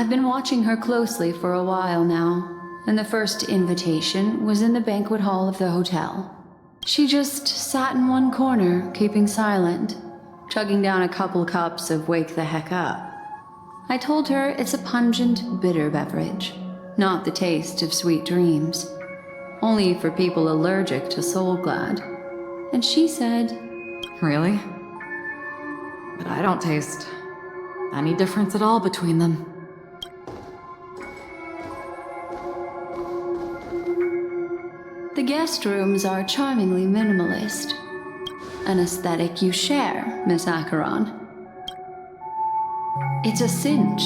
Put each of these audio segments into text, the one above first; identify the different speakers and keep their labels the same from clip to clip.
Speaker 1: I've been watching her closely for a while now, and the first invitation was in the banquet hall of the hotel. She just sat in one corner, keeping silent, chugging down a couple cups of Wake the Heck Up. I told her it's a pungent, bitter beverage, not the taste of sweet dreams, only for people allergic to Soul Glad. And she said,
Speaker 2: Really? But I don't taste any difference at all between them.
Speaker 1: the guest rooms are charmingly minimalist. An aesthetic you share, Miss Acheron. It's a cinch,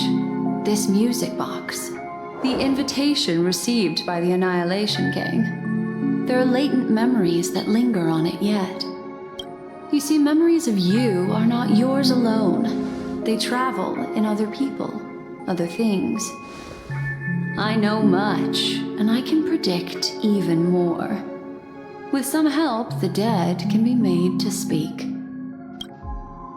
Speaker 1: this music box. The invitation received by the Annihilation Gang. There are latent memories that linger on it yet. You see, memories of you are not yours alone. They travel in other people, other things. I know much, and I can predict even more. With some help, the dead can be made to speak.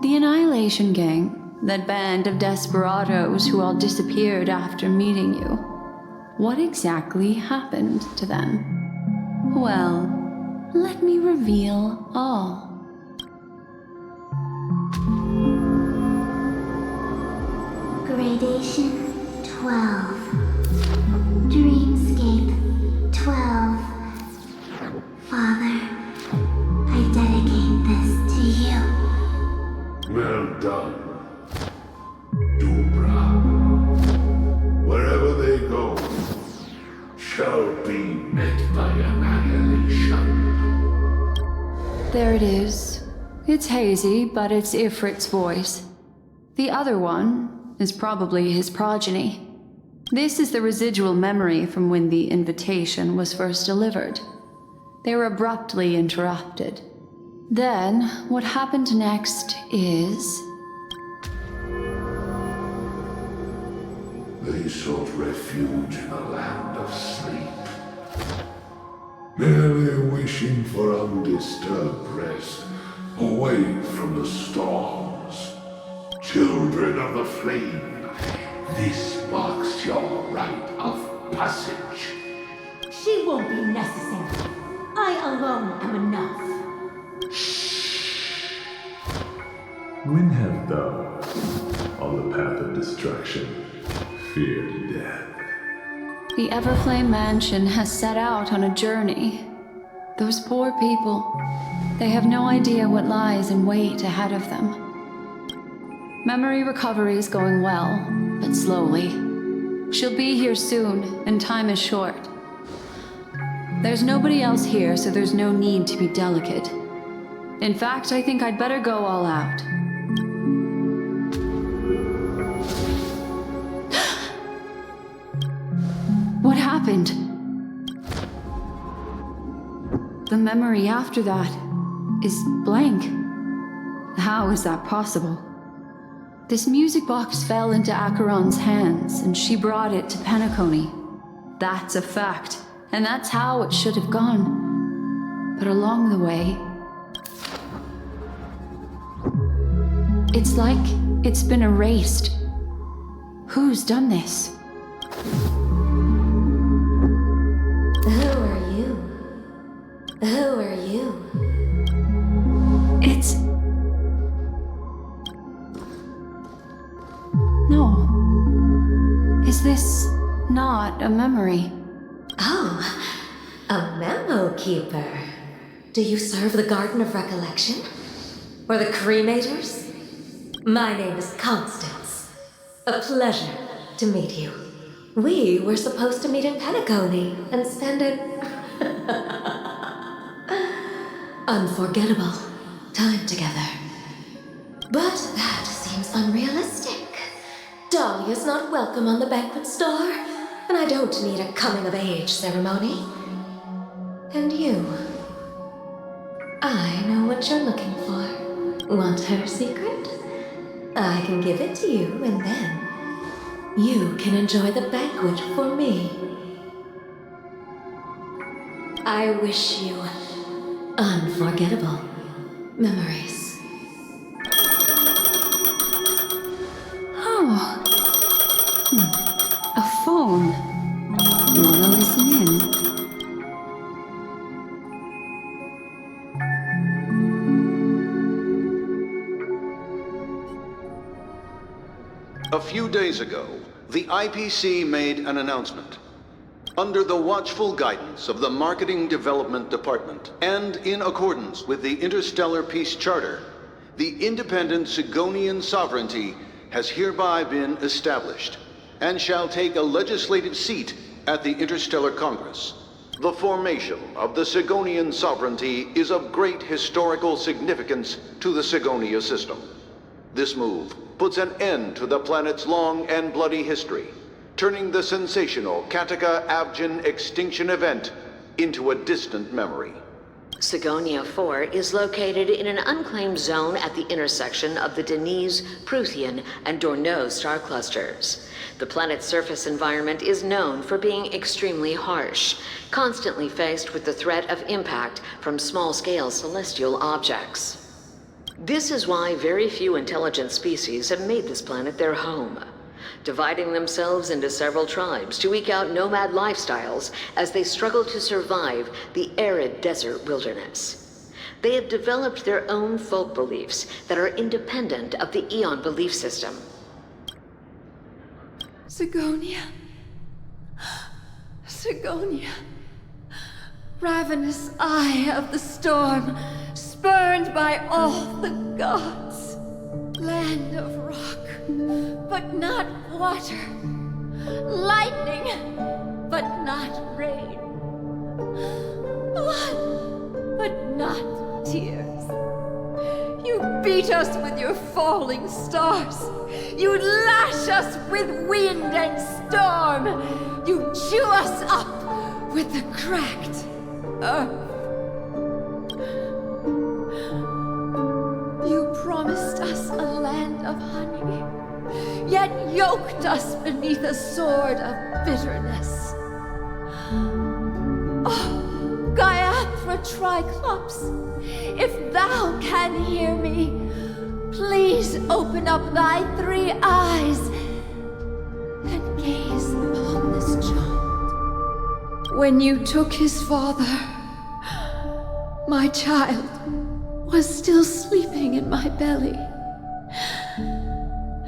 Speaker 1: The Annihilation Gang, that band of desperados who all disappeared after meeting you. What exactly happened to them? Well, let me reveal all.
Speaker 3: Gradation 12. Dreamscape 12. Father, I dedicate this to you.
Speaker 4: Well done, Dubra. Wherever they go, shall be met by annihilation.
Speaker 1: There it is. It's hazy, but it's Ifrit's voice. The other one is probably his progeny. This is the residual memory from when the invitation was first delivered. They were abruptly interrupted. Then, what happened next is...
Speaker 4: They sought refuge in a land of sleep, merely wishing for undisturbed rest, away from the storms. Children of the flame, this marks your rite of passage.
Speaker 5: She won't be necessary. I alone am enough.
Speaker 6: When have thou, on the path of destruction, feared death?
Speaker 1: The Everflame Mansion has set out on a journey. Those poor people, they have no idea what lies in wait ahead of them. Memory recovery is going well, but slowly. She'll be here soon, and time is short. There's nobody else here, so there's no need to be delicate. In fact, I think I'd better go all out. What happened? The memory after that is blank. How is that possible? This music box fell into Acheron's hands, and she brought it to Penacony. That's a fact, and that's how it should have gone. But along the way... it's like it's been erased. Who's done this?
Speaker 5: Who are you? Who are you?
Speaker 1: It's... No. Is this not a memory?
Speaker 5: Oh, a memo keeper. Do you serve the Garden of Recollection? Or the Cremators? My name is Constance. A pleasure to meet you. We were supposed to meet in Penacony and spend an unforgettable time together. But that seems unrealistic. Dahlia's not welcome on the banquet star, and I don't need a coming-of-age ceremony. And you? I know what you're looking for. Want her secret? I can give it to you, and then you can enjoy the banquet for me. I wish you unforgettable memories.
Speaker 1: Oh.
Speaker 7: A few days ago, the IPC made an announcement. Under the watchful guidance of the Marketing Development Department, and in accordance with the Interstellar Peace Charter, the independent Sigonian sovereignty has hereby been established, and shall take a legislative seat at the Interstellar Congress. The formation of the Sigonian sovereignty is of great historical significance to the Sigonia system. This move puts an end to the planet's long and bloody history, turning the sensational Kataka-Abjin extinction event into a distant memory.
Speaker 8: Sigonia 4 is located in an unclaimed zone at the intersection of the Denise, Prothean, and Dorneau star clusters. The planet's surface environment is known for being extremely harsh, constantly faced with the threat of impact from small-scale celestial objects. This is why very few intelligent species have made this planet their home, dividing themselves into several tribes to eke out nomad lifestyles as they struggle to survive the arid desert wilderness. They have developed their own folk beliefs that are independent of the Eon belief system.
Speaker 1: Sigonia. Sigonia. Ravenous eye of the storm, spurned by all the gods. Land of rock, but not water. Lightning, but not rain. Blood, but not tears. You beat us with your falling stars. You lash us with wind and storm. You chew us up with the cracked earth. You promised us a land of honey, yet yoked us beneath a sword of bitterness. Oh, Gaiathra Triclops, if thou can hear me, please open up thy 3 eyes and gaze upon this child. When you took his father, my child was still sleeping in my belly.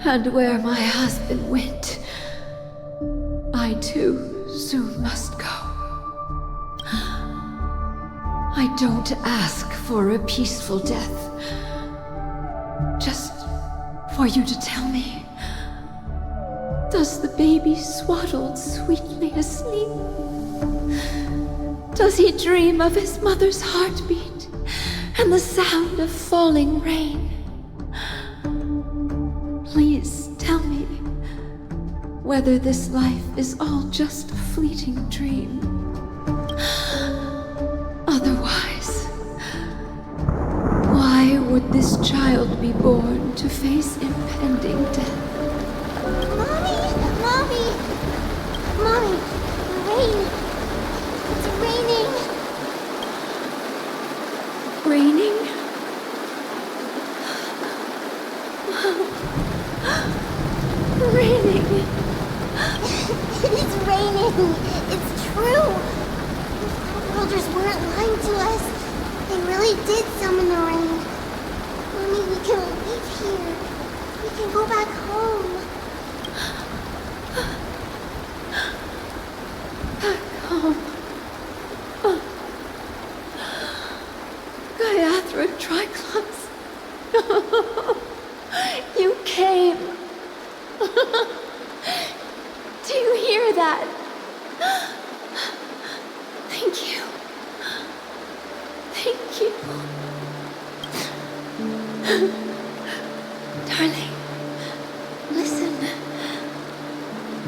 Speaker 1: And where my husband went, I too soon must go. I don't ask for a peaceful death, just for you to tell me, does the baby swaddled sweetly asleep? Does he dream of his mother's heartbeat and the sound of falling rain? Please tell me whether this life is all just a fleeting dream. Otherwise, why would this child be born to face impending death?
Speaker 3: Mommy! Mommy! Rain! It's raining!
Speaker 1: Raining? Raining!
Speaker 3: It's raining! It's true! The worlders weren't lying to us. They really did summon the rain. Mommy, we can leave here. We can go back home.
Speaker 1: Back home. Gaiathra Triclops. You came. Do you hear that? Thank you. Thank you. Darling, listen.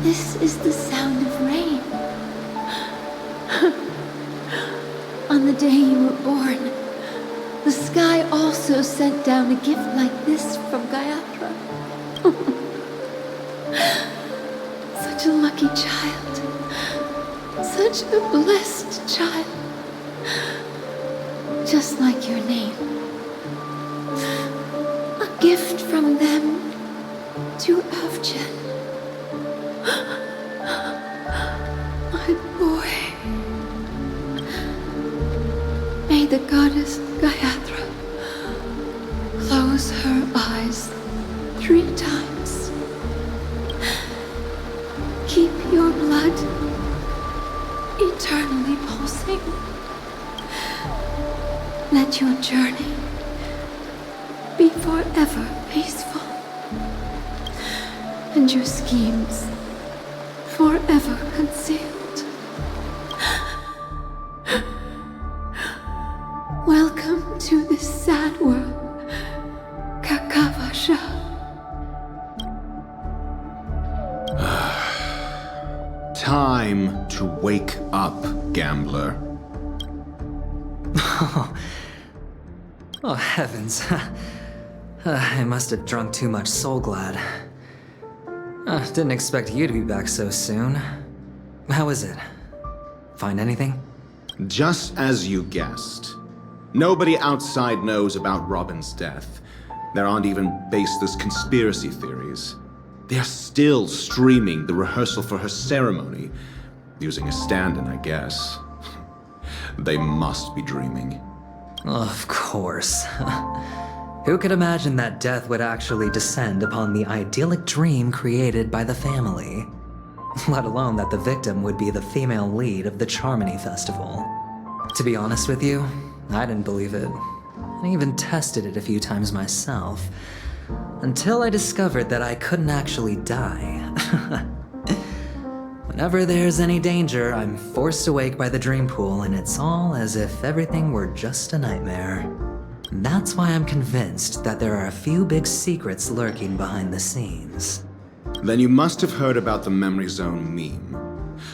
Speaker 1: This is the sound of rain. On the day you were born, the sky also sent down a gift like this from Gaiathra. Such a lucky child. Such a blessed child. Just like your name. A gift from them to Avjen. My boy. May the goddess Gaiathra close her eyes 3 times your blood eternally pulsing. Let your journey be forever peaceful, and your schemes forever concealed. Welcome to this sad world, Kakavasha.
Speaker 9: Time to wake up, gambler.
Speaker 10: Oh, heavens. I must have drunk too much Soul Glad. Didn't expect you to be back so soon. How is it? Find anything?
Speaker 9: Just as you guessed. Nobody outside knows about Robin's death. There aren't even baseless conspiracy theories. They're still streaming the rehearsal for her ceremony, using a stand-in, I guess. They must be dreaming.
Speaker 10: Of course. Who could imagine that death would actually descend upon the idyllic dream created by the family? Let alone that the victim would be the female lead of the Charmony Festival. To be honest with you, I didn't believe it. I even tested it a few times myself, until I discovered that I couldn't actually die. Whenever there's any danger, I'm forced awake by the dream pool, and it's all as if everything were just a nightmare. That's why I'm convinced that there are a few big secrets lurking behind the scenes.
Speaker 9: Then you must have heard about the Memory Zone meme.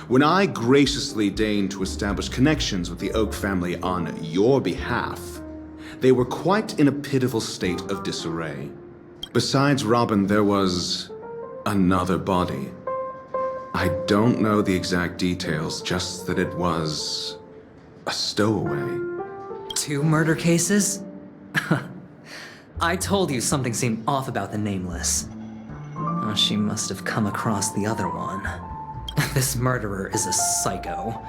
Speaker 9: When I graciously deigned to establish connections with the Oak family on your behalf, they were quite in a pitiful state of disarray. Besides Robin, there was another body. I don't know the exact details, just that it was a stowaway.
Speaker 10: 2 murder cases? I told you something seemed off about the Nameless. Oh, she must have come across the other one. This murderer is a psycho.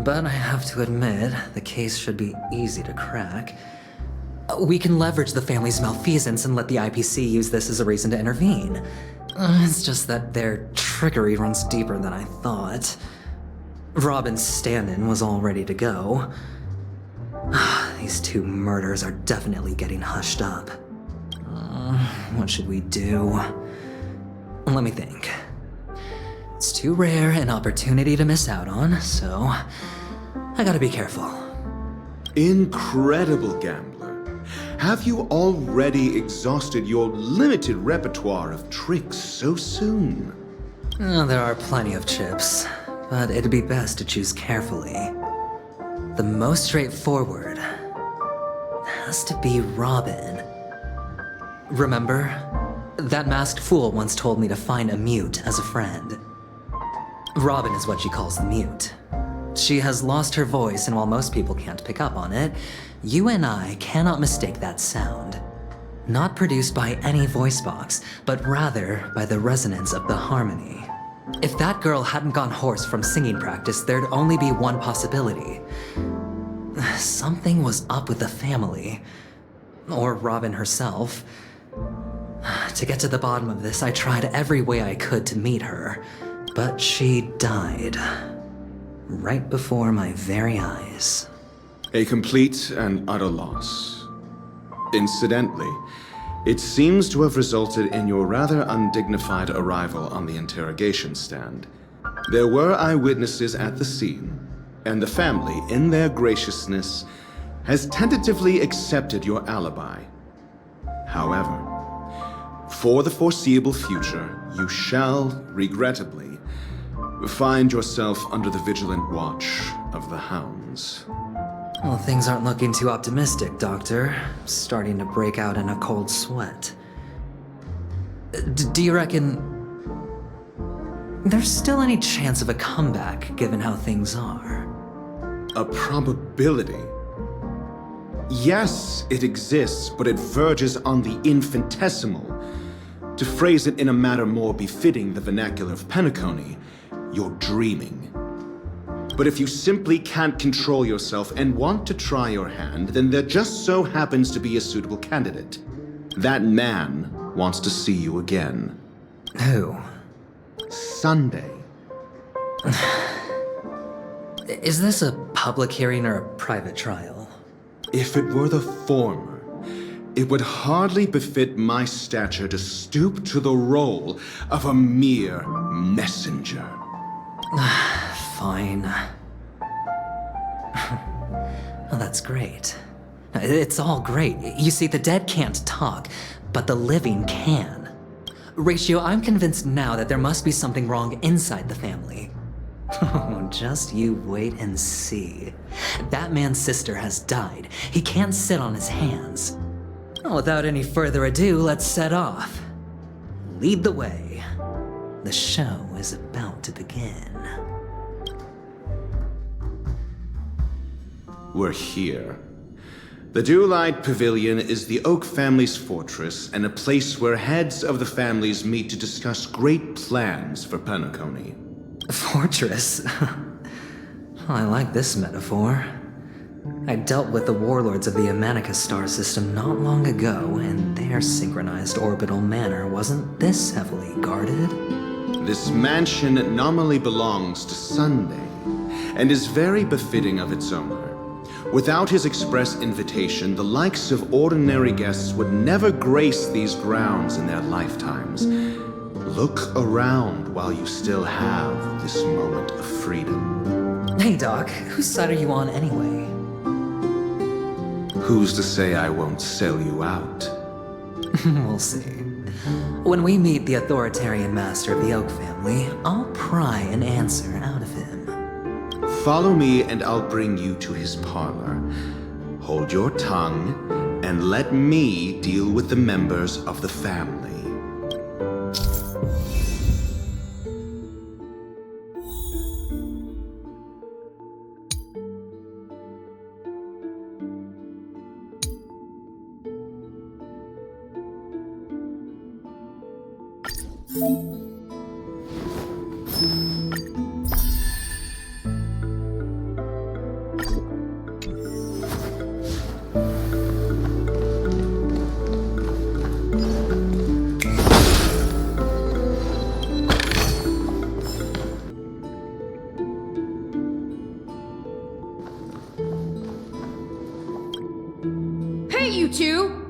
Speaker 10: But I have to admit, the case should be easy to crack. We can leverage the family's malfeasance and let the IPC use this as a reason to intervene. It's just that their trickery runs deeper than I thought. Robin's stand-in was all ready to go. These 2 murders are definitely getting hushed up. What should we do? Let me think. It's too rare an opportunity to miss out on, so I gotta be careful.
Speaker 9: Incredible, gambler. Have you already exhausted your limited repertoire of tricks so soon?
Speaker 10: There are plenty of chips, but it'd be best to choose carefully. The most straightforward has to be Robin. Remember? That masked fool once told me to find a mute as a friend. Robin is what she calls the mute. She has lost her voice, and while most people can't pick up on it, you and I cannot mistake that sound. Not produced by any voice box, but rather by the resonance of the harmony. If that girl hadn't gone hoarse from singing practice, there'd only be one possibility. Something was up with the family. Or Robin herself. To get to the bottom of this, I tried every way I could to meet her, but she died. Right before my very eyes.
Speaker 9: A complete and utter loss. Incidentally, it seems to have resulted in your rather undignified arrival on the interrogation stand. There were eyewitnesses at the scene, and the family, in their graciousness, has tentatively accepted your alibi. However, for the foreseeable future, you shall, regrettably, find yourself under the vigilant watch of the hounds.
Speaker 10: Well, things aren't looking too optimistic, Doctor. Starting to break out in a cold sweat. Do you reckon there's still any chance of a comeback, given how things are?
Speaker 9: A probability? Yes, it exists, but it verges on the infinitesimal. To phrase it in a manner more befitting the vernacular of Penacony, you're dreaming. But if you simply can't control yourself and want to try your hand, then there just so happens to be a suitable candidate. That man wants to see you again.
Speaker 10: Who?
Speaker 9: Sunday.
Speaker 10: Is this a public hearing or a private trial?
Speaker 9: If it were the former, it would hardly befit my stature to stoop to the role of a mere messenger.
Speaker 10: Fine. Oh, that's great. It's all great. You see, the dead can't talk, but the living can. Ratio, I'm convinced now that there must be something wrong inside the family. Oh, just you wait and see. That man's sister has died. He can't sit on his hands. Well, without any further ado, let's set off. Lead the way. The show is about to begin.
Speaker 9: We're here. The Dewlight Pavilion is the Oak family's fortress and a place where heads of the families meet to discuss great plans for Penacony.
Speaker 10: Fortress? I like this metaphor. I dealt with the warlords of the Honkai Star system not long ago, and their synchronized orbital manor wasn't this heavily guarded.
Speaker 9: This mansion nominally belongs to Sunday, and is very befitting of its owner. Without his express invitation, the likes of ordinary guests would never grace these grounds in their lifetimes. Look around while you still have this moment of freedom.
Speaker 10: Hey, Doc, whose side are you on anyway?
Speaker 9: Who's to say I won't sell you out?
Speaker 10: We'll see. When we meet the authoritarian master of the Oak family, I'll pry an answer out of him.
Speaker 9: Follow me and I'll bring you to his parlor. Hold your tongue and let me deal with the members of the family.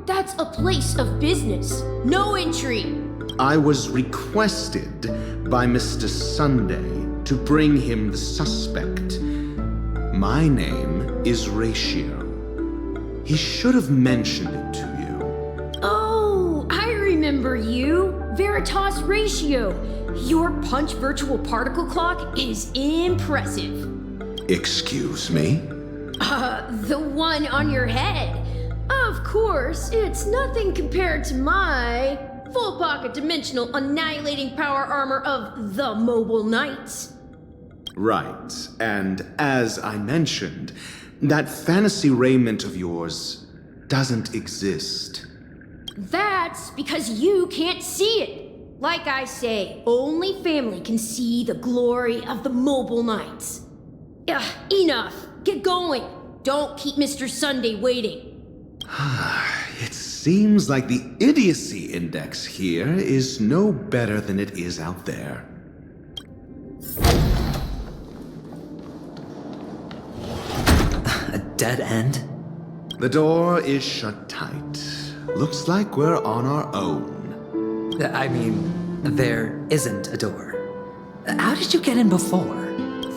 Speaker 11: That's a place of business. No entry.
Speaker 9: I was requested by Mr. Sunday to bring him the suspect. My name is Ratio. He should have mentioned it to you.
Speaker 11: Oh, I remember you. Veritas Ratio. Your punch virtual particle clock is impressive.
Speaker 9: Excuse me?
Speaker 11: The one on your head. Of course, it's nothing compared to my full pocket dimensional annihilating power armor of the Mobile Knights.
Speaker 9: Right, and as I mentioned, that fantasy raiment of yours doesn't exist.
Speaker 11: That's because you can't see it. Like I say, only family can see the glory of the Mobile Knights. Ugh, enough. Get going. Don't keep Mr. Sunday waiting.
Speaker 9: It seems like the idiocy index here is no better than it is out there.
Speaker 10: A dead end?
Speaker 9: The door is shut tight. Looks like we're on our own.
Speaker 10: I mean, there isn't a door. How did you get in before?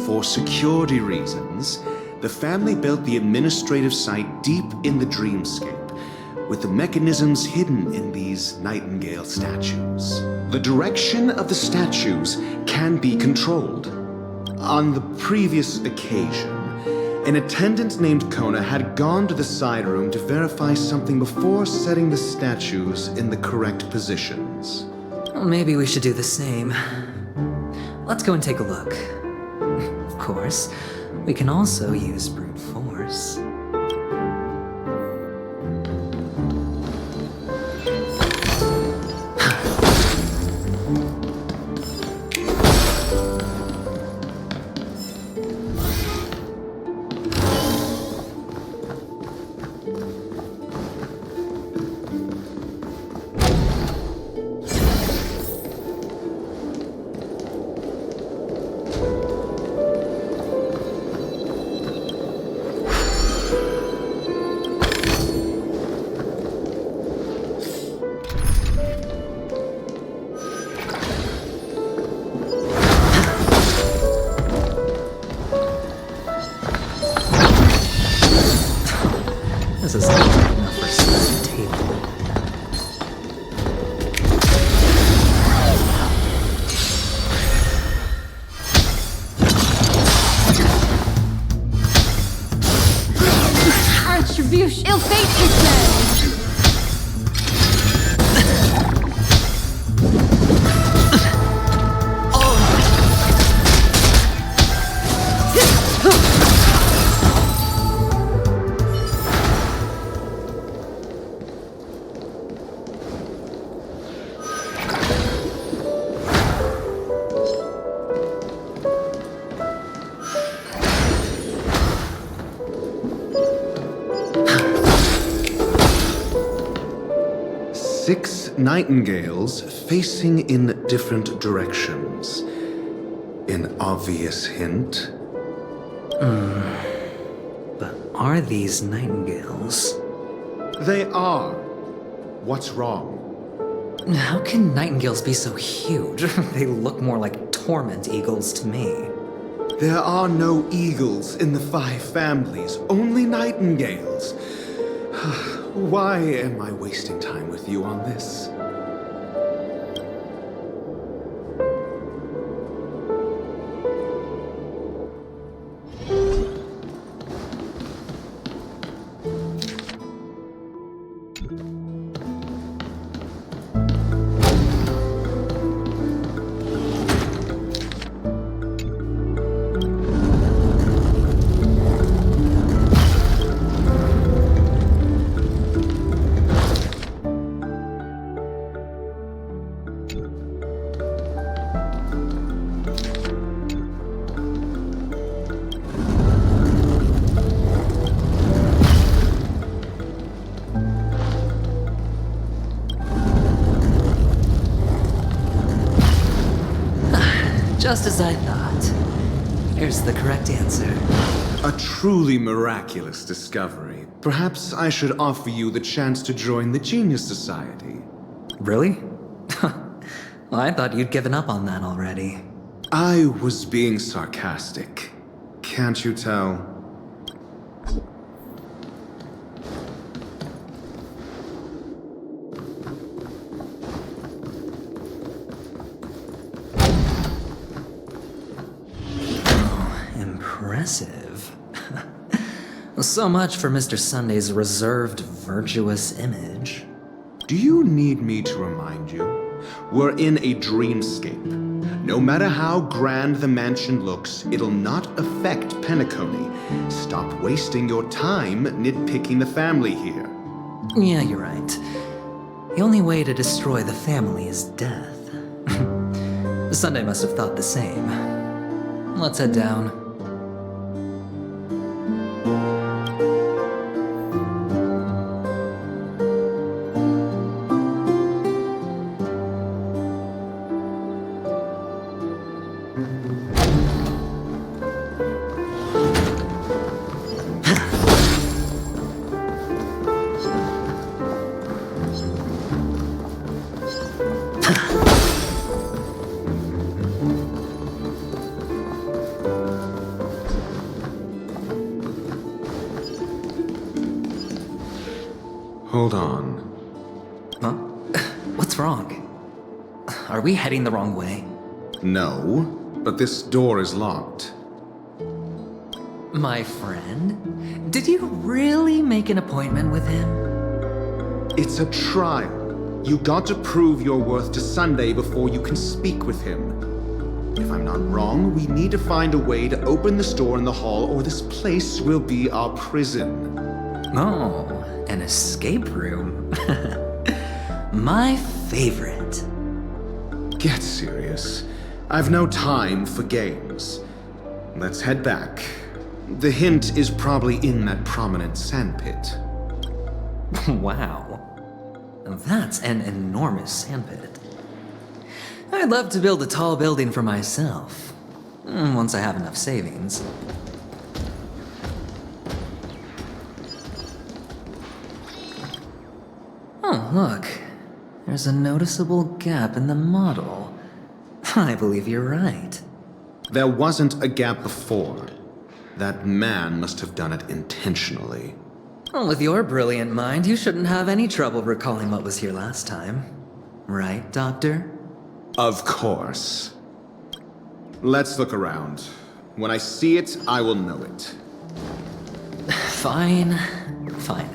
Speaker 9: For security reasons, the family built the administrative site deep in the dreamscape, with the mechanisms hidden in these nightingale statues. The direction of the statues can be controlled. On the previous occasion, an attendant named Kona had gone to the side room to verify something before setting the statues in the correct positions.
Speaker 10: Well, maybe we should do the same. Let's go and take a look. Of course, we can also use brute force.
Speaker 9: nightingales facing in different directions. An obvious hint.
Speaker 10: But are these nightingales?
Speaker 9: They are. What's wrong?
Speaker 10: How can nightingales be so huge? They look more like torment eagles to me.
Speaker 9: There are no eagles in the 5 families, only nightingales. Why am I wasting time with you on this?
Speaker 10: Just as I thought. Here's the correct answer.
Speaker 9: A truly miraculous discovery. Perhaps I should offer you the chance to join the Genius Society.
Speaker 10: Really? Well, I thought you'd given up on that already.
Speaker 9: I was being sarcastic. Can't you tell?
Speaker 10: Impressive. So much for Mr. Sunday's reserved, virtuous image.
Speaker 9: Do you need me to remind you? We're in a dreamscape. No matter how grand the mansion looks, it'll not affect Penacony. Stop wasting your time nitpicking the family here.
Speaker 10: Yeah, you're right. The only way to destroy the family is death. Sunday must have thought the same. Let's head down.
Speaker 9: Hold on.
Speaker 10: Huh? What's wrong? Are we heading the wrong way?
Speaker 9: No, but this door is locked.
Speaker 10: My friend? Did you really make an appointment with him?
Speaker 9: It's a trial. You got to prove your worth to Sunday before you can speak with him. If I'm not wrong, we need to find a way to open this door in the hall, or this place will be our prison.
Speaker 10: Oh, an escape room. My favorite.
Speaker 9: Get serious. I've no time for games. Let's head back. The hint is probably in that prominent sandpit.
Speaker 10: Wow. That's an enormous sandpit. I'd love to build a tall building for myself. Once I have enough savings. Oh, look. There's a noticeable gap in the model. I believe you're right.
Speaker 9: There wasn't a gap before. That man must have done it intentionally.
Speaker 10: Well, with your brilliant mind, you shouldn't have any trouble recalling what was here last time. Right, Doctor?
Speaker 9: Of course. Let's look around. When I see it, I will know it.
Speaker 10: Fine. Fine.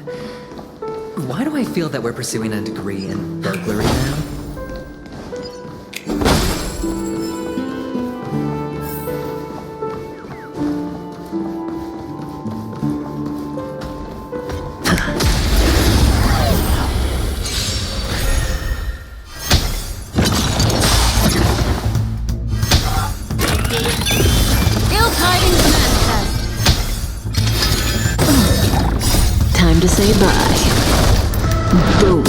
Speaker 10: Why do I feel that we're pursuing a degree in burglary now?
Speaker 8: Time to say bye. Boom.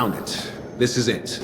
Speaker 9: found it. This is it.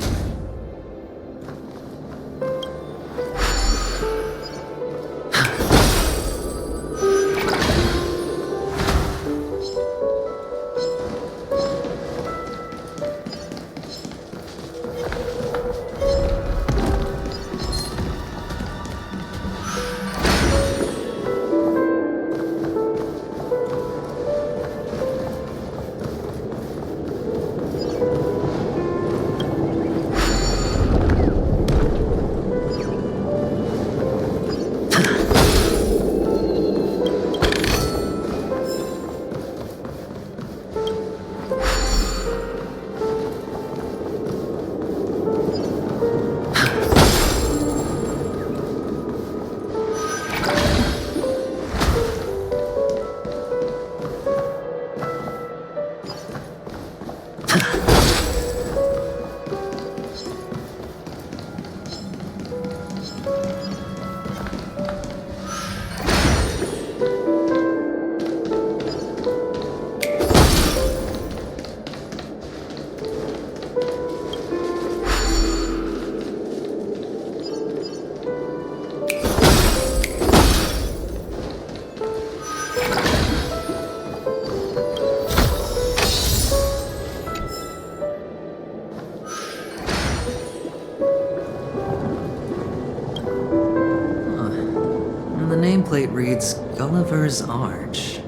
Speaker 10: Nameplate reads Gulliver's Arch.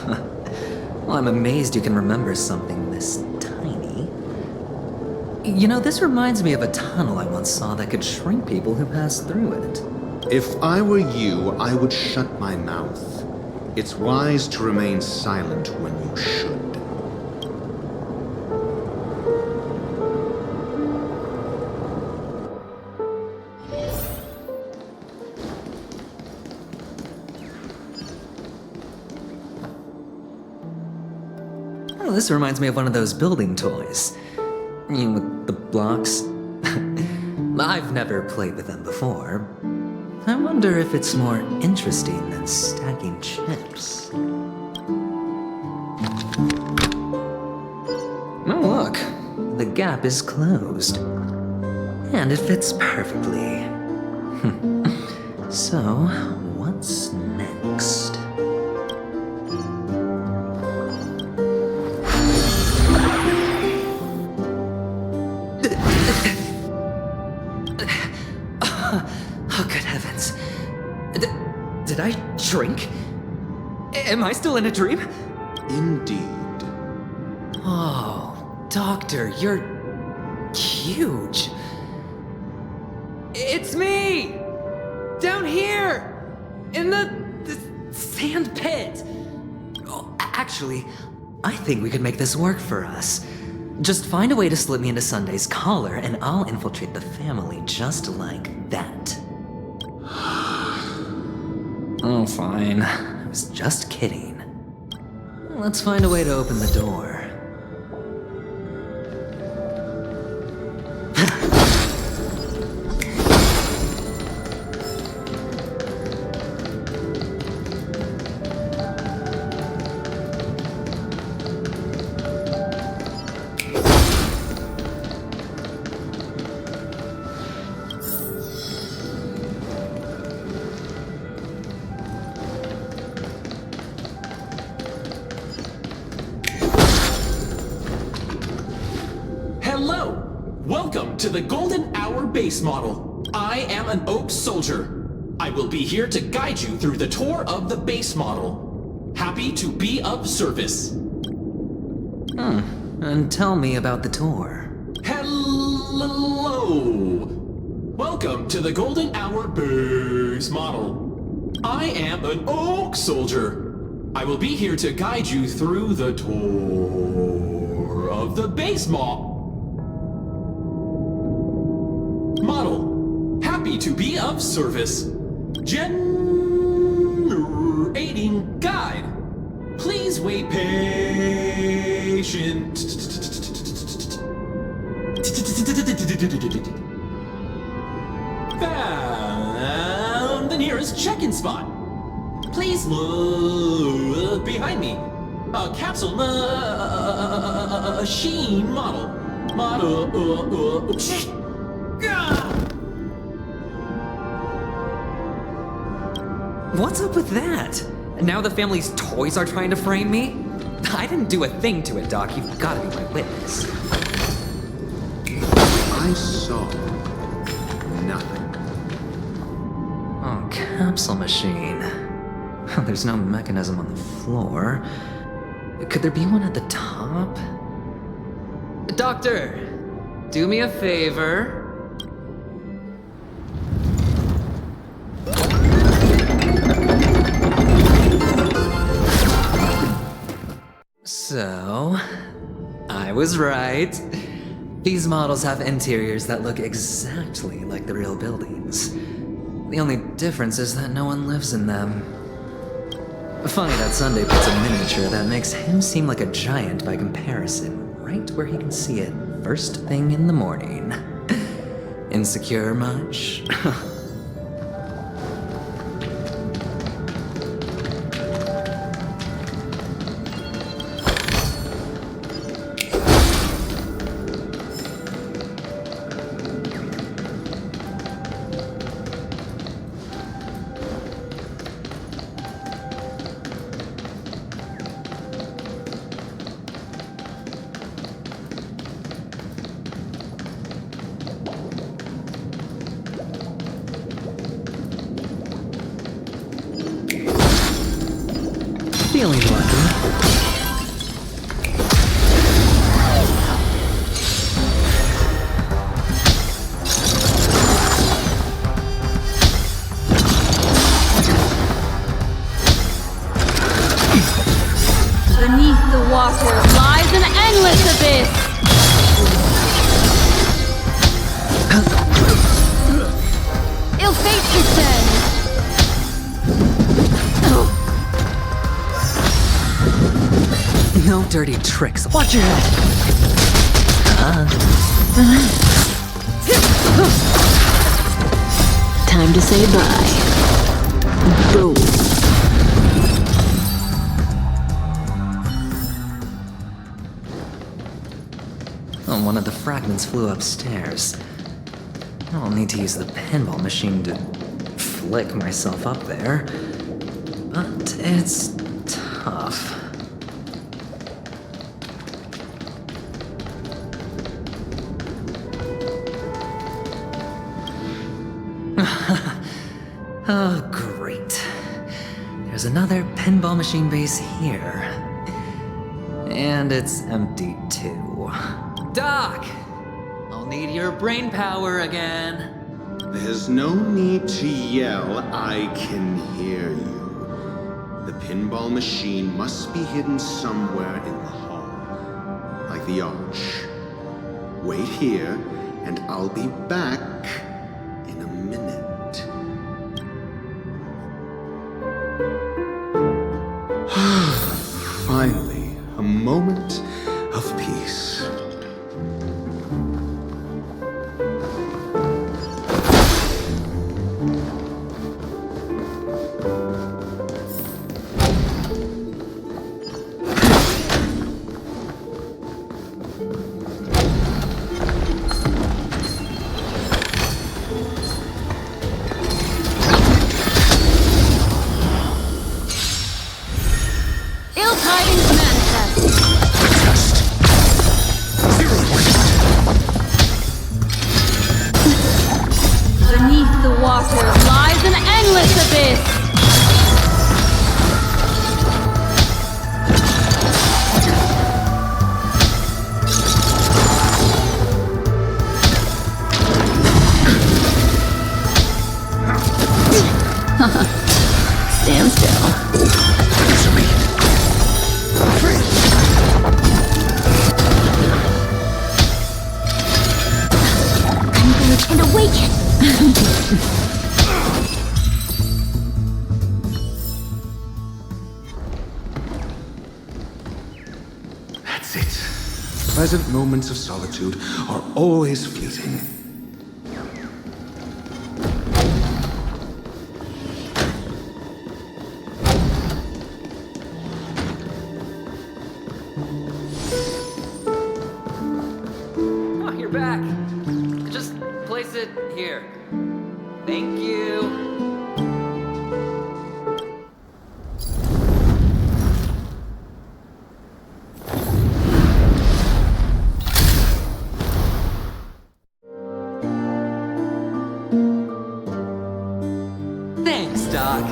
Speaker 10: Well, I'm amazed you can remember something this tiny. You know, this reminds me of a tunnel I once saw that could shrink people who passed through it.
Speaker 9: If I were you, I would shut my mouth. It's wise to remain silent when you should.
Speaker 10: Oh, this reminds me of one of those building toys. You know, with the blocks. I've never played with them before. I wonder if it's more interesting than stacking chips. Oh, look. The gap is closed. And it fits perfectly. So, what's next? Oh, good heavens. Did I shrink? Am I still in a dream?
Speaker 9: Indeed.
Speaker 10: Oh, Doctor, you're huge. It's me! Down here! In the sand pit! Oh, actually, I think we could make this work for us. Just find a way to slip me into Sunday's collar, and I'll infiltrate the family just like that. Oh, fine. I was just kidding. Let's find a way to open the door.
Speaker 12: Welcome to the Golden Hour base model. I am an Oak Soldier. I will be here to guide you through the tour of the base model. Happy to be of service.
Speaker 10: And tell me about the tour.
Speaker 12: Hello. Welcome to the Golden Hour base model. I am an Oak Soldier. I will be here to guide you through the tour of the base model. Happy to be of service. Generating guide. Please wait patient. Found the nearest check-in spot. Please look behind me. A capsule machine model. Model.
Speaker 10: What's up with that? Now the family's toys are trying to frame me? I didn't do a thing to it, Doc. You've got to be my witness.
Speaker 9: I saw nothing.
Speaker 10: Oh, capsule machine. There's no mechanism on the floor. Could there be one at the top? Doctor, do me a favor. So, I was right. These models have interiors that look exactly like the real buildings. The only difference is that no one lives in them. Funny that Sunday puts a miniature that makes him seem like a giant by comparison, right where he can see it first thing in the morning. Insecure much? Feeling lucky.
Speaker 11: Beneath the water lies an endless abyss! Ill fate descends!
Speaker 10: No dirty tricks. Watch your head.
Speaker 1: Time to say bye. Boom.
Speaker 10: Oh, one of the fragments flew upstairs. I'll need to use the pinball machine to flick myself up there. But it's tough. Oh, great. There's another pinball machine base here. And it's empty too. Doc! I'll need your brain power again.
Speaker 9: There's no need to yell. I can hear you. The pinball machine must be hidden somewhere in the hall, like the arch. Wait here, and I'll be back in a minute. Finally, a moment of peace.
Speaker 11: Ill tidings manifest! Beneath the water lies an endless abyss!
Speaker 1: Stand still.
Speaker 11: And awaken!
Speaker 9: That's it. Pleasant moments of solitude are always fleeting.
Speaker 10: Here. Thank you. Thanks, Doc.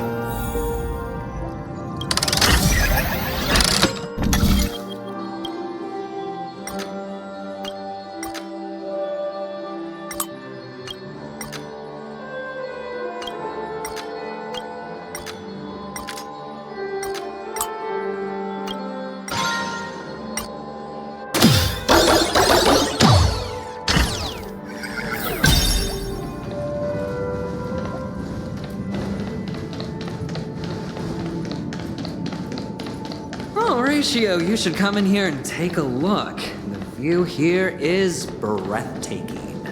Speaker 10: Horatio, you should come in here and take a look. The view here is breathtaking.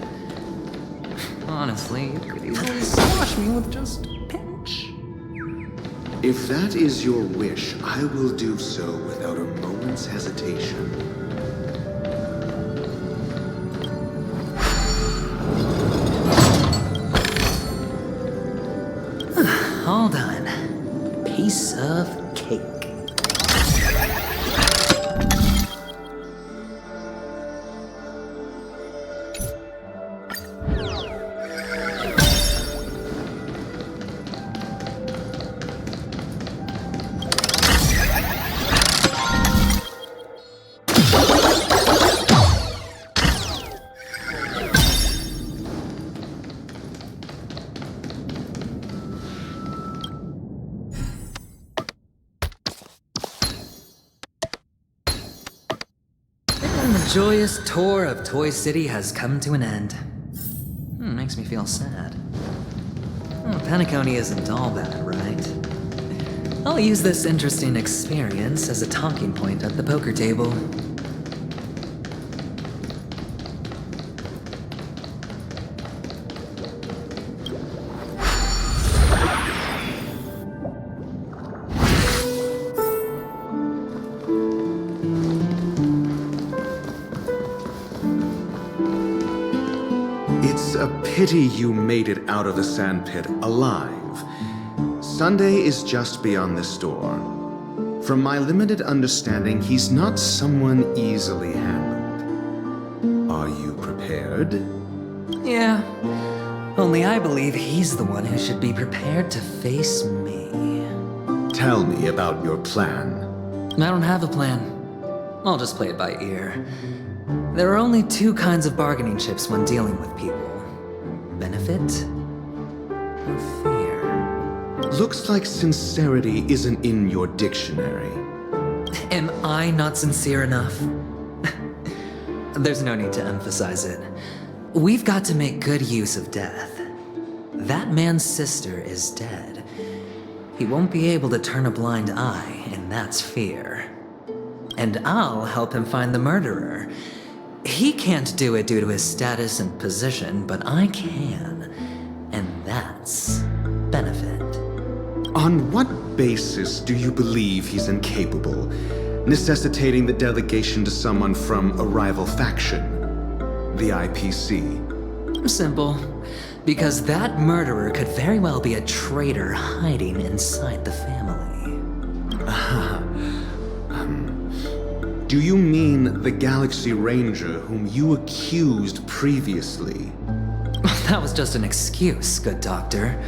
Speaker 10: Honestly, you could easily squash me with just a pinch.
Speaker 9: If that is your wish, I will do so without a moment's hesitation.
Speaker 10: All done. Piece of cake. The joyous tour of Toy City has come to an end. Makes me feel sad. Penacony isn't all bad, right? I'll use this interesting experience as a talking point at the poker table.
Speaker 9: It's a pity you made it out of the sandpit alive. Sunday is just beyond this door. From my limited understanding, he's not someone easily handled. Are you prepared?
Speaker 10: Yeah. Only I believe he's the one who should be prepared to face me.
Speaker 9: Tell me about your plan.
Speaker 10: I don't have a plan. I'll just play it by ear. There are only two kinds of bargaining chips when dealing with people. Benefit or fear.
Speaker 9: Looks like sincerity isn't in your dictionary.
Speaker 10: Am I not sincere enough? There's no need to emphasize it. We've got to make good use of death. That man's sister is dead. He won't be able to turn a blind eye, and that's fear. And I'll help him find the murderer. He can't do it due to his status and position, but I can. And that's benefit.
Speaker 9: On what basis do you believe he's incapable, necessitating the delegation to someone from a rival faction? The IPC?
Speaker 10: Simple. Because that murderer could very well be a traitor hiding inside the family.
Speaker 9: Do you mean the Galaxy Ranger whom you accused previously?
Speaker 10: That was just an excuse, good doctor.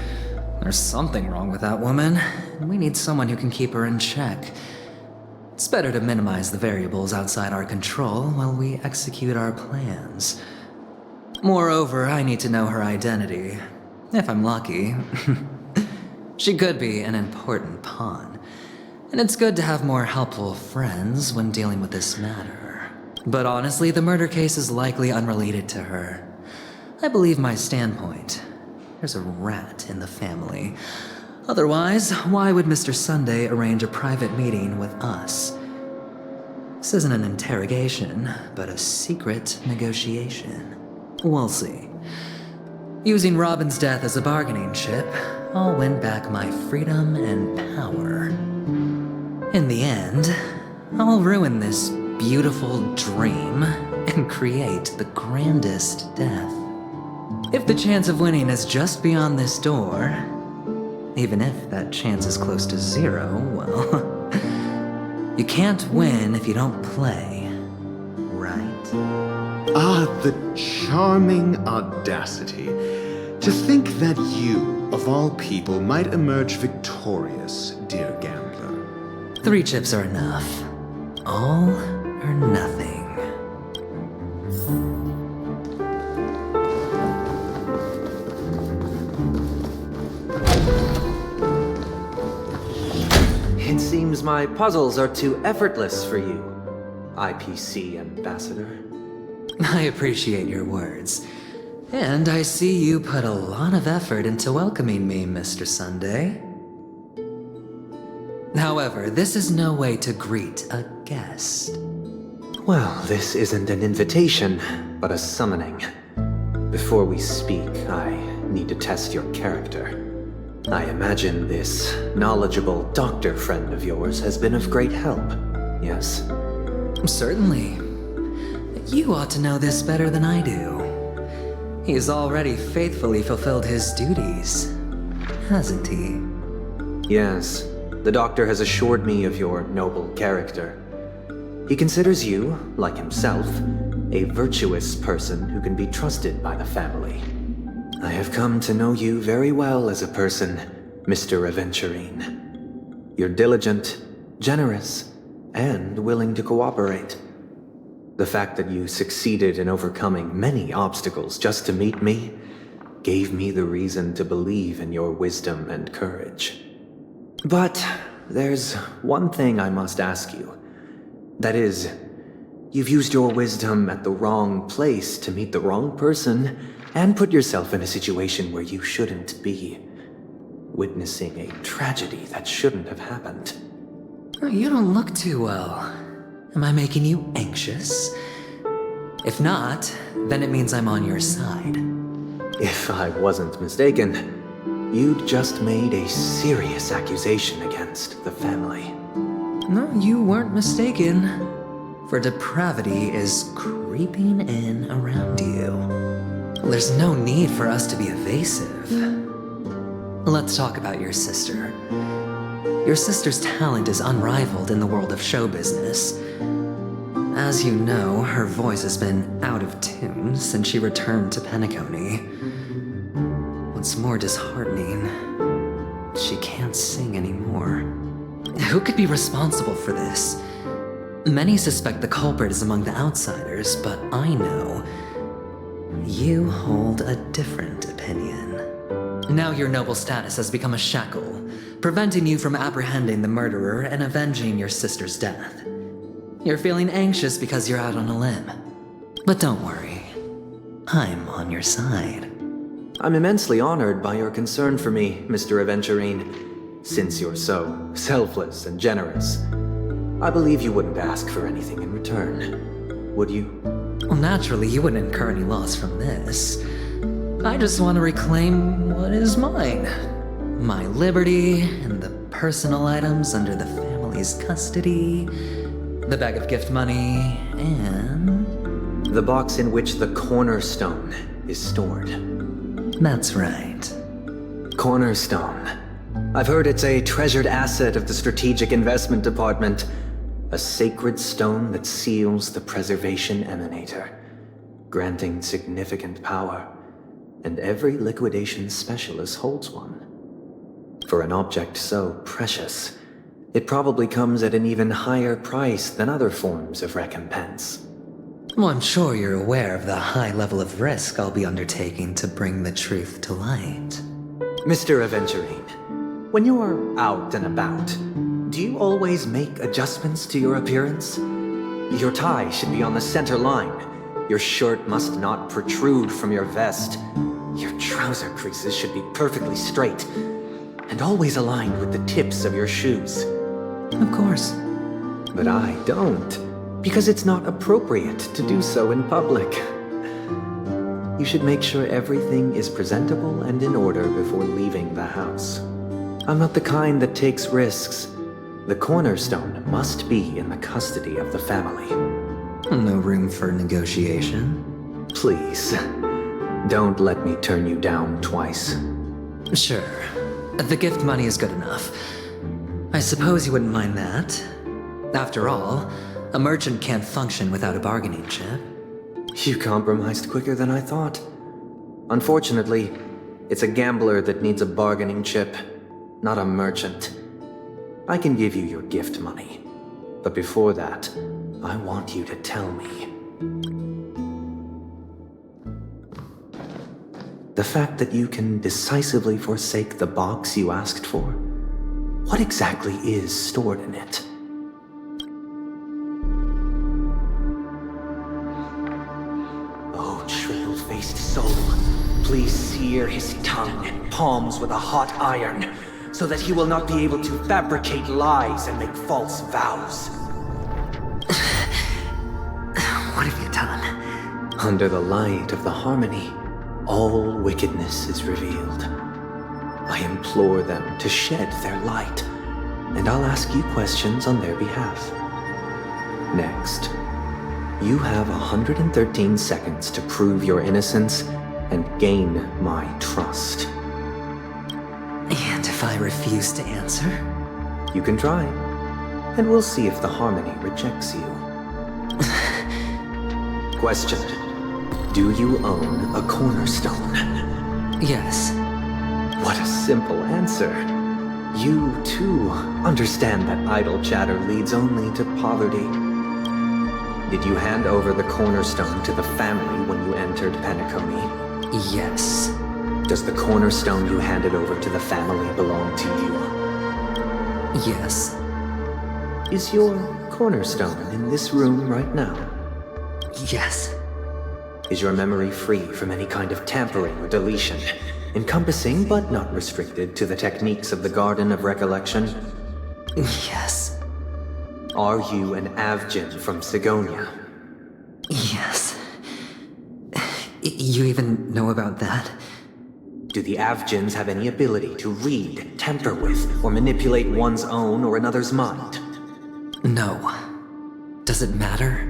Speaker 10: There's something wrong with that woman, and we need someone who can keep her in check. It's better to minimize the variables outside our control while we execute our plans. Moreover, I need to know her identity. If I'm lucky. She could be an important pawn. And it's good to have more helpful friends when dealing with this matter. But honestly, the murder case is likely unrelated to her. I believe my standpoint. There's a rat in the family. Otherwise, why would Mr. Sunday arrange a private meeting with us? This isn't an interrogation, but a secret negotiation. We'll see. Using Robin's death as a bargaining chip, I'll win back my freedom and power. In the end, I'll ruin this beautiful dream and create the grandest death. If the chance of winning is just beyond this door, even if that chance is close to zero, well, you can't win if you don't play, right?
Speaker 9: Ah, the charming audacity. To think that you, of all people, might emerge victorious, dear gambler.
Speaker 10: 3 chips are enough. All or nothing.
Speaker 13: It seems my puzzles are too effortless for you, IPC Ambassador.
Speaker 10: I appreciate your words. And I see you put a lot of effort into welcoming me, Mr. Sunday. However, this is no way to greet a guest.
Speaker 13: Well, this isn't an invitation, but a summoning. Before we speak, I need to test your character. I imagine this knowledgeable doctor friend of yours has been of great help, yes?
Speaker 10: Certainly. You ought to know this better than I do. He's already faithfully fulfilled his duties, hasn't he?
Speaker 13: Yes, the doctor has assured me of your noble character. He considers you, like himself, a virtuous person who can be trusted by the family. I have come to know you very well as a person, Mr. Aventurine. You're diligent, generous, and willing to cooperate. The fact that you succeeded in overcoming many obstacles just to meet me gave me the reason to believe in your wisdom and courage. But there's one thing I must ask you. That is, you've used your wisdom at the wrong place to meet the wrong person and put yourself in a situation where you shouldn't be, witnessing a tragedy that shouldn't have happened.
Speaker 10: You don't look too well. Am I making you anxious? If not, then it means I'm on your side.
Speaker 13: If I wasn't mistaken, you'd just made a serious accusation against the family.
Speaker 10: No, you weren't mistaken. For depravity is creeping in around you. There's no need for us to be evasive. Let's talk about your sister. Your sister's talent is unrivaled in the world of show business. As you know, her voice has been out of tune since she returned to Penacony. What's more disheartening, she can't sing anymore. Who could be responsible for this? Many suspect the culprit is among the outsiders, but I know you hold a different opinion. Now your noble status has become a shackle, preventing you from apprehending the murderer and avenging your sister's death. You're feeling anxious because you're out on a limb. But don't worry, I'm on your side.
Speaker 13: I'm immensely honored by your concern for me, Mr. Aventurine. Since you're so selfless and generous, I believe you wouldn't ask for anything in return, would you?
Speaker 10: Well, naturally, you wouldn't incur any loss from this. I just want to reclaim what is mine. My liberty and the personal items under the family's custody, the bag of gift money, and...
Speaker 13: the box in which the cornerstone is stored.
Speaker 10: That's right.
Speaker 13: Cornerstone. I've heard it's a treasured asset of the Strategic Investment Department. A sacred stone that seals the Preservation Emanator, granting significant power, and every liquidation specialist holds one. For an object so precious, it probably comes at an even higher price than other forms of recompense.
Speaker 10: Well, I'm sure you're aware of the high level of risk I'll be undertaking to bring the truth to light.
Speaker 13: Mr. Aventurine, when you are out and about, do you always make adjustments to your appearance? Your tie should be on the center line. Your shirt must not protrude from your vest. Your trouser creases should be perfectly straight, and always aligned with the tips of your shoes.
Speaker 10: Of course.
Speaker 13: But I don't, because it's not appropriate to do so in public. You should make sure everything is presentable and in order before leaving the house. I'm not the kind that takes risks. The cornerstone must be in the custody of the family.
Speaker 10: No room for negotiation?
Speaker 13: Please, Don't let me turn you down twice.
Speaker 10: Sure. The gift money is good enough. I suppose you wouldn't mind that. After all, a merchant can't function without a bargaining chip.
Speaker 13: You compromised quicker than I thought. Unfortunately, it's a gambler that needs a bargaining chip, not a merchant. I can give you your gift money. But before that, I want you to tell me. The fact that you can decisively forsake the box you asked for, what exactly is stored in it? Oh, shrivel-faced soul, please sear his tongue and palms with a hot iron, so that he will not be able to fabricate lies and make false vows.
Speaker 10: What have you done?
Speaker 13: Under the light of the harmony, all wickedness is revealed. I implore them to shed their light, and I'll ask you questions on their behalf. Next, you have 113 seconds to prove your innocence and gain my trust.
Speaker 10: And if I refuse to answer?
Speaker 13: You can try, and we'll see if the harmony rejects you. Question. Do you own a cornerstone?
Speaker 10: Yes.
Speaker 13: What a simple answer. You, too, understand that idle chatter leads only to poverty. Did you hand over the cornerstone to the family when you entered Penacony?
Speaker 10: Yes.
Speaker 13: Does the cornerstone you handed over to the family belong to you?
Speaker 10: Yes.
Speaker 13: Is your cornerstone in this room right now?
Speaker 10: Yes.
Speaker 13: Is your memory free from any kind of tampering or deletion, encompassing but not restricted to the techniques of the Garden of Recollection?
Speaker 10: Yes.
Speaker 13: Are you an Avgin from Sigonia?
Speaker 10: Yes. You even know about that?
Speaker 13: Do the Avgins have any ability to read, tamper with, or manipulate one's own or another's mind?
Speaker 10: No. Does it matter?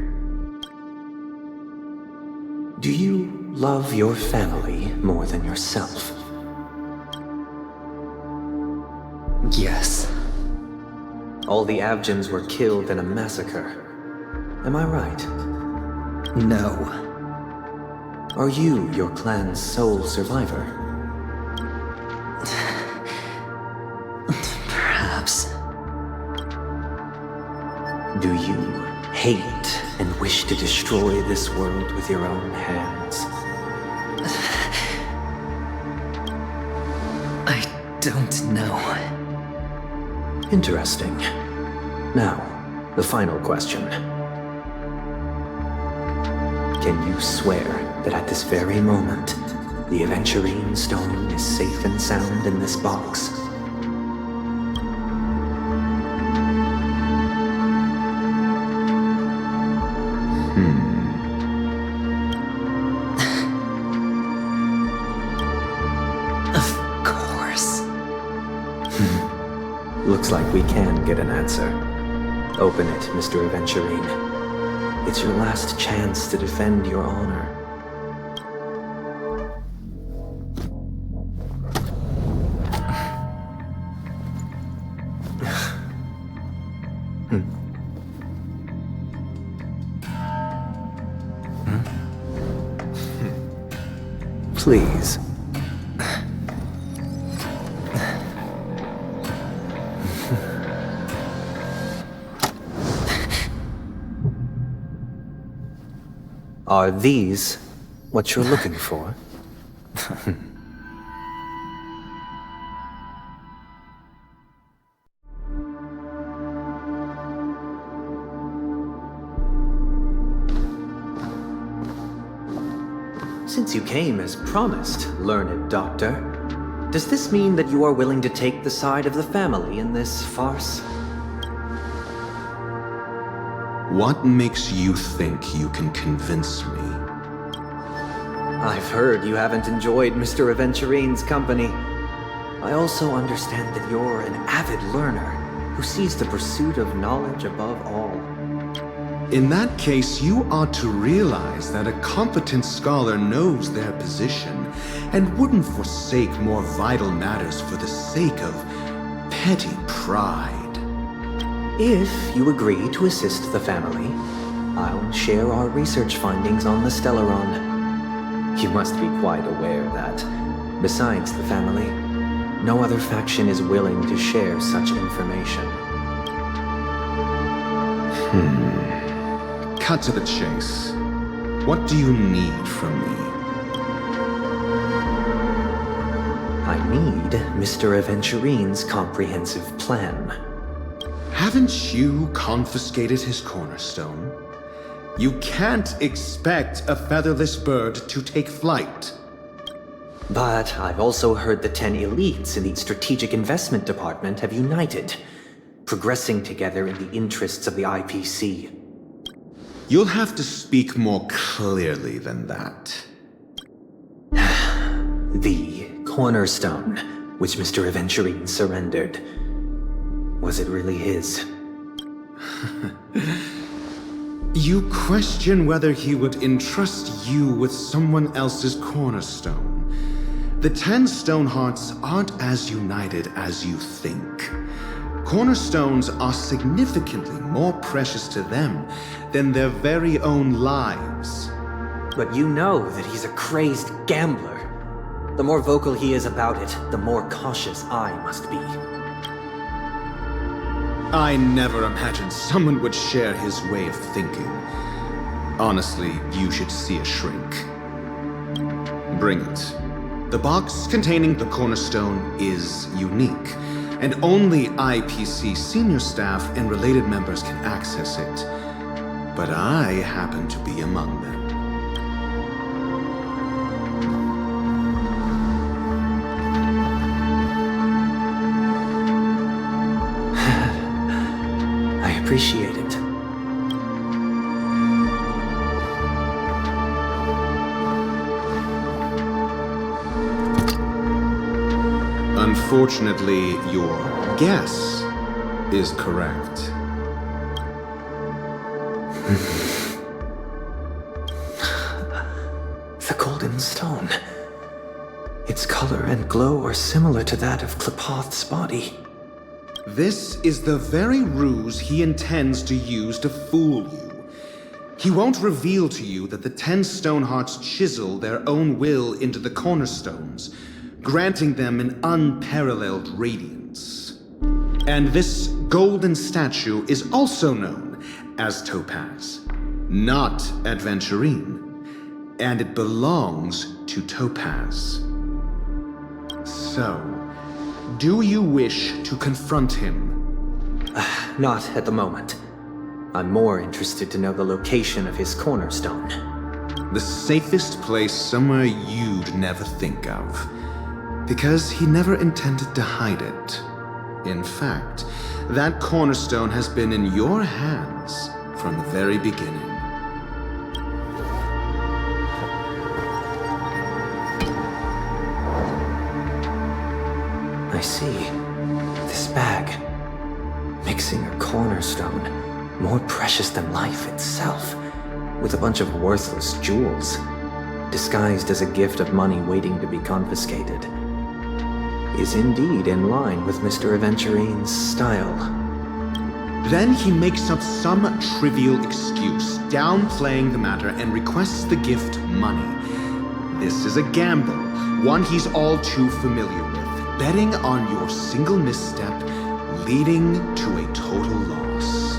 Speaker 13: Do you love your family more than yourself?
Speaker 10: Yes.
Speaker 13: All the Avgins were killed in a massacre. Am I right?
Speaker 10: No.
Speaker 13: Are you your clan's sole survivor?
Speaker 10: Perhaps.
Speaker 13: Do you hate and wish to destroy this world with your own hands?
Speaker 10: I don't know.
Speaker 13: Interesting. Now, the final question. Can you swear that at this very moment, the Aventurine Stone is safe and sound in this box?
Speaker 10: Of course.
Speaker 13: Looks like we can get an answer. Open it, Mr. Aventurine. It's your last chance to defend your honor. Please. Are these what you're looking for? Since you came as promised, learned doctor, does this mean that you are willing to take the side of the family in this farce?
Speaker 9: What makes you think you can convince me?
Speaker 13: I've heard you haven't enjoyed Mr. Aventurine's company. I also understand that you're an avid learner who sees the pursuit of knowledge above all.
Speaker 9: In that case, you ought to realize that a competent scholar knows their position and wouldn't forsake more vital matters for the sake of petty pride.
Speaker 13: If you agree to assist the family, I'll share our research findings on the Stellaron. You must be quite aware that, besides the family, no other faction is willing to share such information.
Speaker 9: Cut to the chase. What do you need from me?
Speaker 13: I need Mr. Aventurine's comprehensive plan.
Speaker 9: Haven't you confiscated his cornerstone? You can't expect a featherless bird to take flight.
Speaker 13: But I've also heard the 10 elites in the Strategic Investment Department have united, progressing together in the interests of the IPC.
Speaker 9: You'll have to speak more clearly than that.
Speaker 13: The cornerstone, which Mr. Aventurine surrendered. Was it really his?
Speaker 9: You question whether he would entrust you with someone else's cornerstone. The 10 Stonehearts aren't as united as you think. Cornerstones are significantly more precious to them than their very own lives.
Speaker 13: But you know that he's a crazed gambler. The more vocal he is about it, the more cautious I must be.
Speaker 9: I never imagined someone would share his way of thinking. Honestly, you should see a shrink. Bring it. The box containing the cornerstone is unique, and only IPC senior staff and related members can access it. But I happen to be among them.
Speaker 13: I appreciate it.
Speaker 9: Unfortunately, your guess is correct.
Speaker 13: The golden stone. Its color and glow are similar to that of Klepoth's body.
Speaker 9: This is the very ruse he intends to use to fool you. He won't reveal to you that the 10 Stonehearts chisel their own will into the cornerstones, granting them an unparalleled radiance. And this golden statue is also known as Topaz, not Adventurine, and it belongs to Topaz. So, do you wish to confront him?
Speaker 13: Not at the moment. I'm more interested to know the location of his cornerstone.
Speaker 9: The safest place somewhere you'd never think of. Because he never intended to hide it. In fact, that cornerstone has been in your hands from the very beginning.
Speaker 13: I see. This bag. Mixing a cornerstone, more precious than life itself, with a bunch of worthless jewels, disguised as a gift of money waiting to be confiscated, is indeed in line with Mr. Aventurine's style.
Speaker 9: Then he makes up some trivial excuse, downplaying the matter, and requests the gift money. This is a gamble, one he's all too familiar with, betting on your single misstep, leading to a total loss.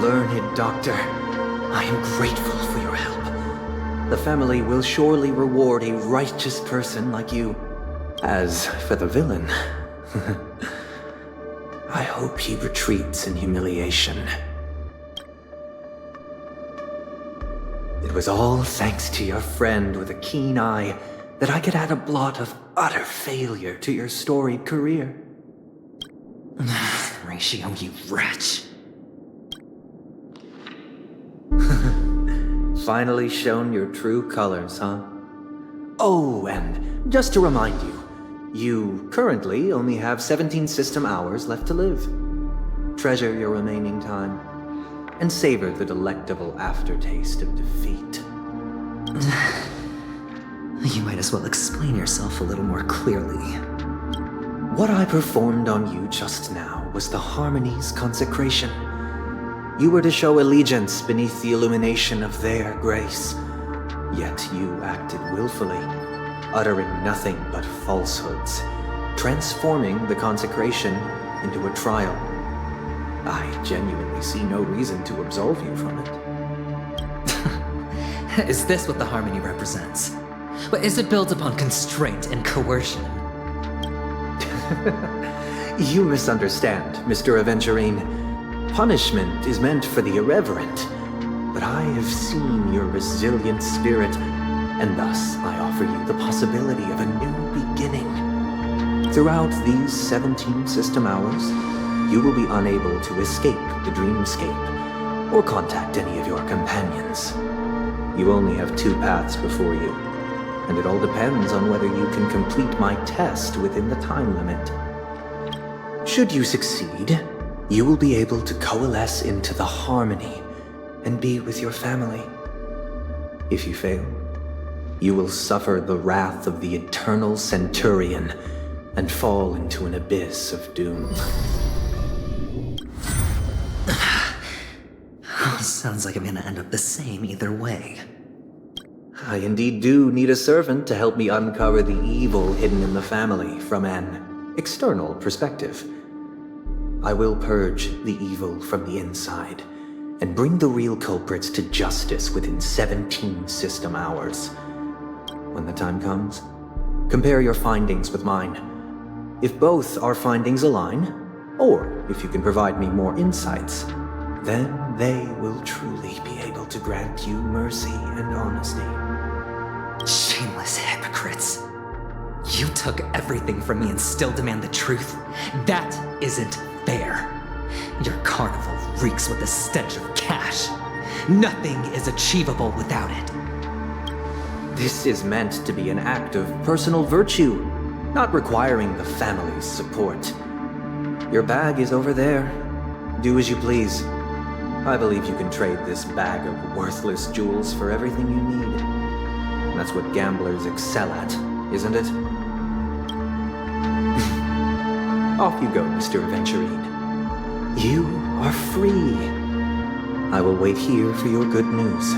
Speaker 13: Learned doctor, I am grateful for your help. The family will surely reward a righteous person like you. As for the villain, I hope he retreats in humiliation. It was all thanks to your friend with a keen eye that I could add a blot of utter failure to your storied career.
Speaker 10: Ratio, you wretch.
Speaker 13: Finally shown your true colors, huh? Oh, and just to remind you, you currently only have 17 system hours left to live. Treasure your remaining time. and savor the delectable aftertaste of defeat.
Speaker 10: You might as well explain yourself a little more clearly.
Speaker 13: What I performed on you just now was the Harmony's consecration. You were to show allegiance beneath the illumination of their grace. Yet you acted willfully, uttering nothing but falsehoods, transforming the consecration into a trial. I genuinely see no reason to absolve you from it.
Speaker 10: Is this what the Harmony represents? But is it built upon constraint and coercion?
Speaker 13: You misunderstand, Mr. Aventurine. Punishment is meant for the irreverent, but I have seen your resilient spirit, and thus I offer you the possibility of a new beginning. Throughout these 17 system hours, you will be unable to escape the dreamscape or contact any of your companions. You only have 2 paths before you, and it all depends on whether you can complete my test within the time limit. Should you succeed, you will be able to coalesce into the Harmony and be with your family. If you fail, you will suffer the wrath of the Eternal Centurion and fall into an abyss of doom.
Speaker 10: Sounds like I'm gonna end up the same either way.
Speaker 13: I indeed do need a servant to help me uncover the evil hidden in the family from an external perspective. I will purge the evil from the inside and bring the real culprits to justice within 17 system hours. When the time comes, compare your findings with mine. If both our findings align, or if you can provide me more insights, then they will truly be able to grant you mercy and honesty.
Speaker 10: Shameless hypocrites. You took everything from me and still demand the truth? That isn't fair. Your carnival reeks with the stench of cash. Nothing is achievable without it.
Speaker 13: This is meant to be an act of personal virtue, not requiring the family's support. Your bag is over there. Do as you please. I believe you can trade this bag of worthless jewels for everything you need. That's what gamblers excel at, isn't it? Off you go, Mr. Aventurine. You are free. I will wait here for your good news.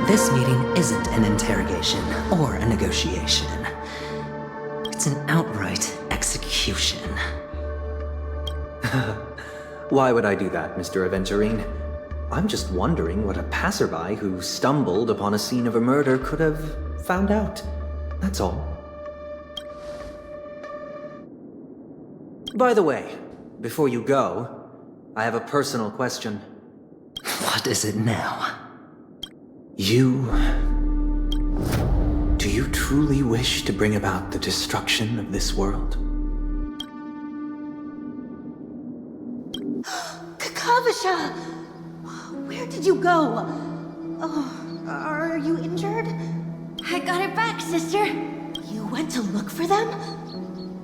Speaker 10: This meeting isn't an interrogation or a negotiation. It's an outright execution.
Speaker 13: Why would I do that, Mr. Aventurine? I'm just wondering what a passerby who stumbled upon a scene of a murder could have found out. That's all. By the way, before you go, I have a personal question.
Speaker 10: What is it now?
Speaker 13: Do you truly wish to bring about the destruction of this world?
Speaker 3: Kakavasha! Where did you go? Oh, are you injured?
Speaker 11: I got it back, sister.
Speaker 3: You went to look for them?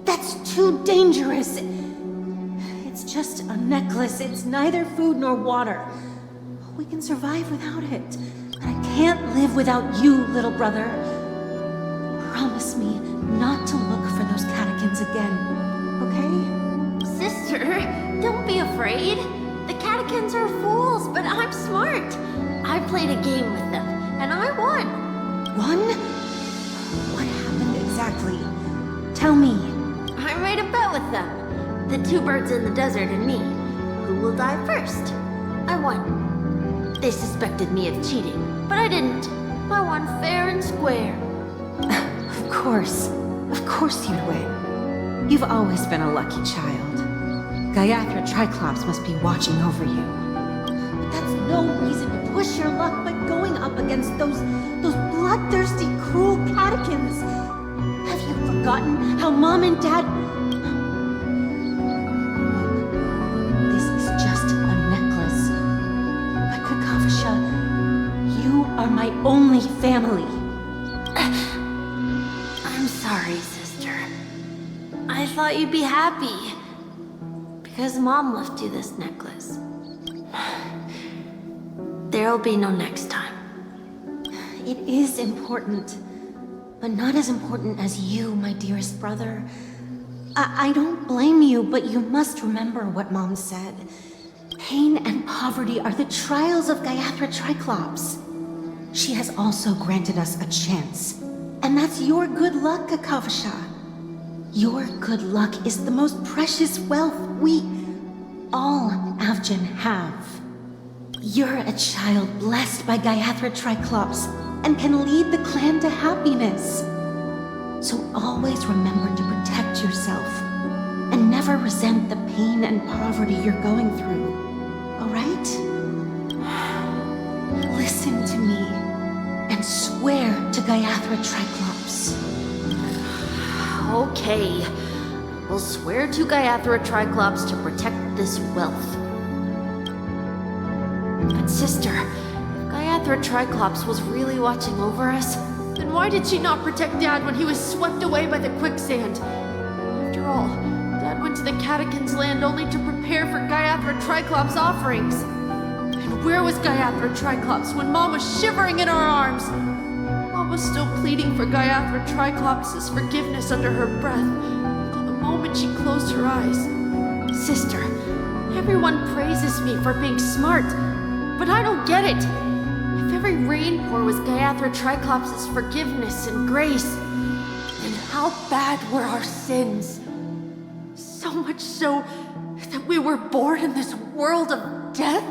Speaker 3: That's too dangerous. It's just a necklace. It's neither food nor water. We can survive without it. I can't live without you, little brother. Promise me not to look for those catechins again, okay?
Speaker 11: Sister, don't be afraid. The catechins are fools, but I'm smart. I played a game with them, and I won.
Speaker 3: Won? What happened exactly? Tell me.
Speaker 11: I made a bet with them. The 2 birds in the desert and me. Who will die first? I won. They suspected me of cheating, but I didn't. I won fair and square.
Speaker 3: Of course you'd win. You've always been a lucky child. Gaiathra Triclops must be watching over you. But that's no reason to push your luck by going up against those bloodthirsty, cruel catechins. Have you forgotten how Mom and Dad... This is just a necklace. But Kakavasha, you are my only family.
Speaker 11: I'm
Speaker 3: thought you'd be happy. Because Mom left you this necklace. There'll be no next time. It is important. But not as important as you, my dearest brother. I don't blame you, but you must remember what Mom said. Pain and poverty are the trials of Gayathra Triclops. She has also granted us a chance. And that's your good luck, Akavasha. Your good luck is the most precious wealth we, all Avgin, have. You're a child blessed by Gayathra Triclops and can lead the clan to happiness. So always remember to protect yourself and never resent the pain and poverty you're going through, all right? Listen to me and swear to Gayathra Triclops.
Speaker 11: Okay. We'll swear to Gayathra Triclops to protect this wealth. But sister, if Gayathra Triclops was really watching over us, then why did she not protect Dad when he was swept away by the quicksand? After all, Dad went to the Catechins' land only to prepare for Gayathra Triclops' offerings. And where was Gayathra Triclops when Mom was shivering in our arms? Mom was still pleading for Gayathra Triclops' forgiveness under her breath, until the moment she closed her eyes. Sister, everyone praises me for being smart, but I don't get it. If every rainpour was Gayathra Triclops' forgiveness and grace, then how bad were our sins? So much so that we were born in this world of death?